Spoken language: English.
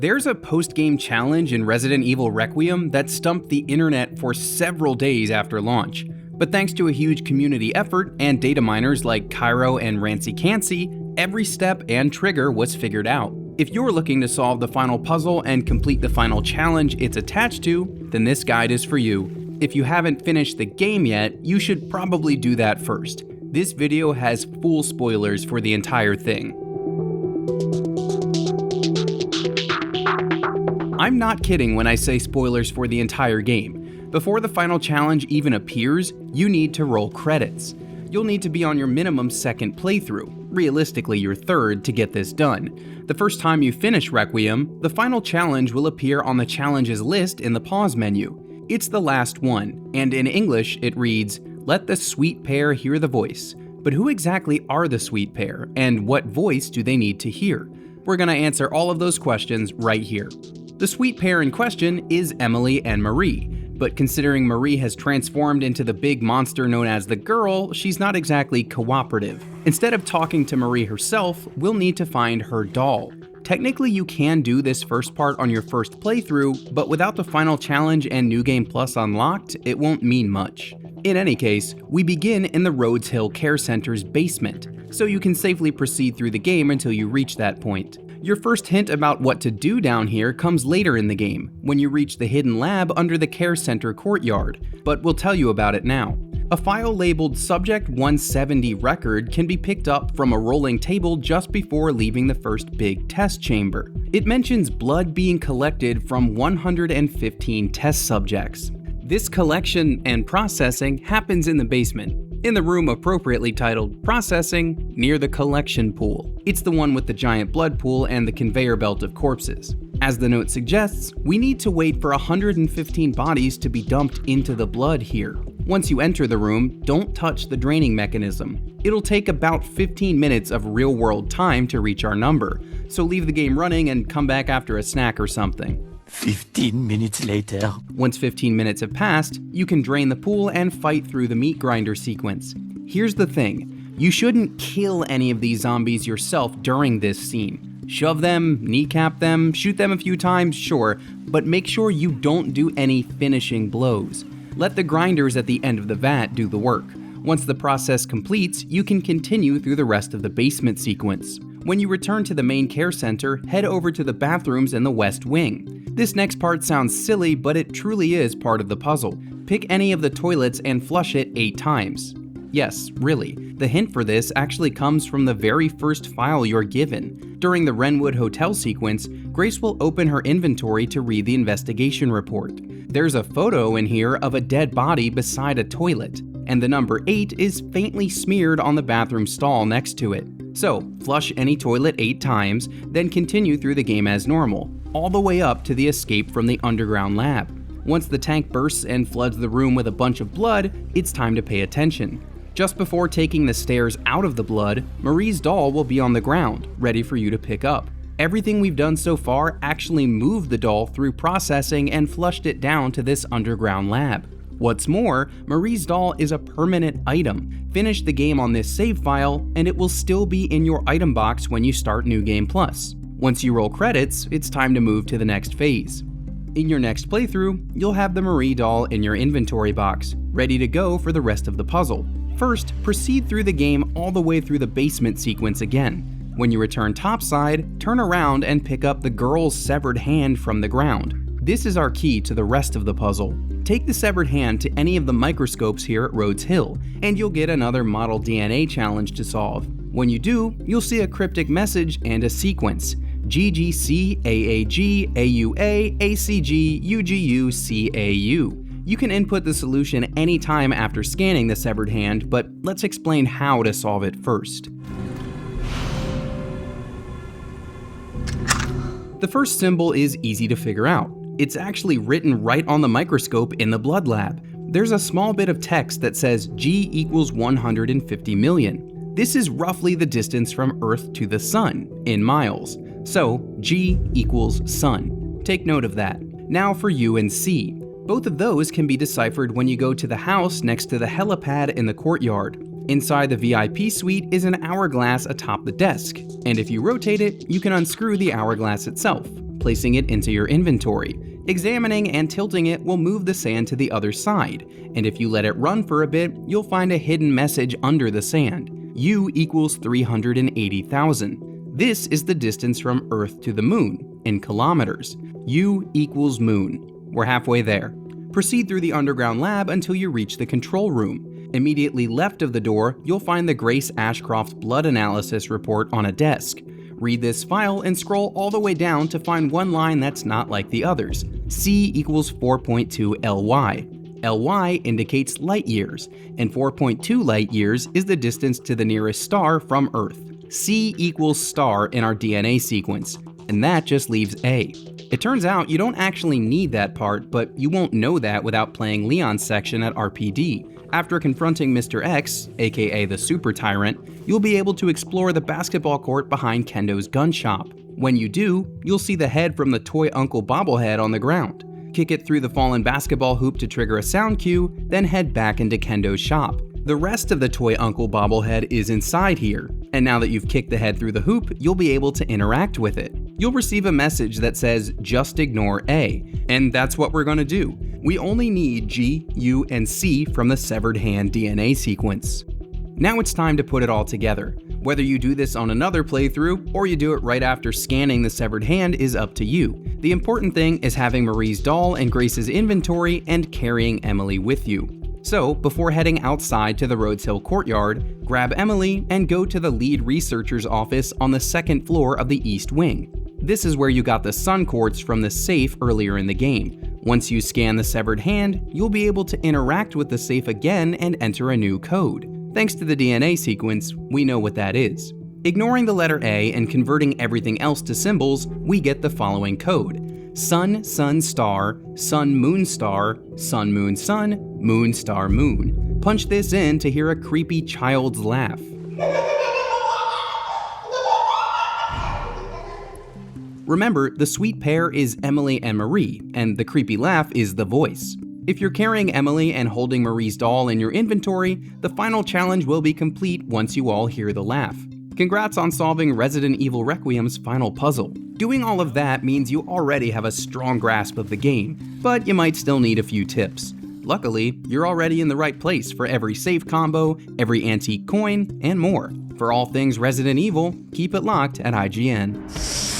There's a post-game challenge in Resident Evil Requiem that stumped the internet for several days after launch. But thanks to a huge community effort and data miners like Cairo and Rancy Cancy, every step and trigger was figured out. If you're looking to solve the final puzzle and complete the final challenge it's attached to, then this guide is for you. If you haven't finished the game yet, you should probably do that first. This video has full spoilers for the entire thing. I'm not kidding when I say spoilers for the entire game. Before the final challenge even appears, you need to roll credits. You'll need to be on your minimum second playthrough, realistically your third, to get this done. The first time you finish Requiem, the final challenge will appear on the challenges list in the pause menu. It's the last one, and in English it reads, "Let the sweet pair hear the voice." But who exactly are the sweet pair, and what voice do they need to hear? We're gonna answer all of those questions right here. The sweet pair in question is Emily and Marie, but considering Marie has transformed into the big monster known as the Girl, she's not exactly cooperative. Instead of talking to Marie herself, we'll need to find her doll. Technically, you can do this first part on your first playthrough, but without the final challenge and New Game Plus unlocked, it won't mean much. In any case, we begin in the Rhodes Hill Care Center's basement, so you can safely proceed through the game until you reach that point. Your first hint about what to do down here comes later in the game, when you reach the hidden lab under the care center courtyard, but we'll tell you about it now. A file labeled Subject 170 Record can be picked up from a rolling table just before leaving the first big test chamber. It mentions blood being collected from 115 test subjects. This collection and processing happens in the basement, in the room appropriately titled Processing, near the collection pool. It's the one with the giant blood pool and the conveyor belt of corpses. As the note suggests, we need to wait for 115 bodies to be dumped into the blood here. Once you enter the room, don't touch the draining mechanism. It'll take about 15 minutes of real-world time to reach our number, so leave the game running and come back after a snack or something. 15 minutes later. Once 15 minutes have passed, you can drain the pool and fight through the meat grinder sequence. Here's the thing, you shouldn't kill any of these zombies yourself during this scene. Shove them, kneecap them, shoot them a few times, sure, but make sure you don't do any finishing blows. Let the grinders at the end of the vat do the work. Once the process completes, you can continue through the rest of the basement sequence. When you return to the main care center, head over to the bathrooms in the west wing. This next part sounds silly, but it truly is part of the puzzle. Pick any of the toilets and flush it 8 times. Yes, really. The hint for this actually comes from the very first file you're given. During the Wrenwood Hotel sequence, Grace will open her inventory to read the investigation report. There's a photo in here of a dead body beside a toilet, and the number 8 is faintly smeared on the bathroom stall next to it. So, flush any toilet 8 times, then continue through the game as normal, all the way up to the escape from the underground lab. Once the tank bursts and floods the room with a bunch of blood, it's time to pay attention. Just before taking the stairs out of the blood, Marie's doll will be on the ground, ready for you to pick up. Everything we've done so far actually moved the doll through processing and flushed it down to this underground lab. What's more, Marie's doll is a permanent item. Finish the game on this save file, and it will still be in your item box when you start New Game Plus. Once you roll credits, it's time to move to the next phase. In your next playthrough, you'll have the Marie doll in your inventory box, ready to go for the rest of the puzzle. First, proceed through the game all the way through the basement sequence again. When you return topside, turn around and pick up the girl's severed hand from the ground. This is our key to the rest of the puzzle. Take the severed hand to any of the microscopes here at Rhodes Hill, and you'll get another model DNA challenge to solve. When you do, you'll see a cryptic message and a sequence. GGC, AAG, AUA, ACG, UGU, CAU. You can input the solution anytime after scanning the severed hand, but let's explain how to solve it first. The first symbol is easy to figure out. It's actually written right on the microscope in the blood lab. There's a small bit of text that says G equals 150 million. This is roughly the distance from Earth to the Sun, in miles. So, G equals Sun. Take note of that. Now for U and C. Both of those can be deciphered when you go to the house next to the helipad in the courtyard. Inside the VIP suite is an hourglass atop the desk, and if you rotate it, you can unscrew the hourglass itself. placing it into your inventory. Examining and tilting it will move the sand to the other side, and if you let it run for a bit, you'll find a hidden message under the sand. U equals 380,000. This is the distance from Earth to the Moon, in kilometers. U equals moon. We're halfway there. Proceed through the underground lab until you reach the control room. Immediately left of the door, you'll find the Grace Ashcroft blood analysis report on a desk. Read this file and scroll all the way down to find one line that's not like the others. C equals 4.2 LY. LY indicates light years, and 4.2 light years is the distance to the nearest star from Earth. C equals star in our DNA sequence, and that just leaves A. It turns out you don't actually need that part, but you won't know that without playing Leon's section at RPD. After confronting Mr. X, aka the Super Tyrant, you'll be able to explore the basketball court behind Kendo's gun shop. When you do, you'll see the head from the Toy Uncle bobblehead on the ground. Kick it through the fallen basketball hoop to trigger a sound cue, then head back into Kendo's shop. The rest of the Toy Uncle bobblehead is inside here, and now that you've kicked the head through the hoop, you'll be able to interact with it. You'll receive a message that says, just ignore A, and that's what we're gonna do. We only need G, U, and C from the severed hand DNA sequence. Now it's time to put it all together. Whether you do this on another playthrough, or you do it right after scanning the severed hand is up to you. The important thing is having Marie's doll and Grace's inventory and carrying Emily with you. So, before heading outside to the Rhodes Hill courtyard, grab Emily and go to the lead researcher's office on the second floor of the East Wing. This is where you got the sun quartz from the safe earlier in the game. Once you scan the severed hand, you'll be able to interact with the safe again and enter a new code. Thanks to the DNA sequence, we know what that is. Ignoring the letter A and converting everything else to symbols, we get the following code. Sun, sun, star, sun, moon, star, sun, moon, sun, moon, star, moon. Punch this in to hear a creepy child's laugh. Remember, the sweet pair is Emily and Marie, and the creepy laugh is the voice. If you're carrying Emily and holding Marie's doll in your inventory, the final challenge will be complete once you all hear the laugh. Congrats on solving Resident Evil Requiem's final puzzle. Doing all of that means you already have a strong grasp of the game, but you might still need a few tips. Luckily, you're already in the right place for every save combo, every antique coin, and more. For all things Resident Evil, keep it locked at IGN.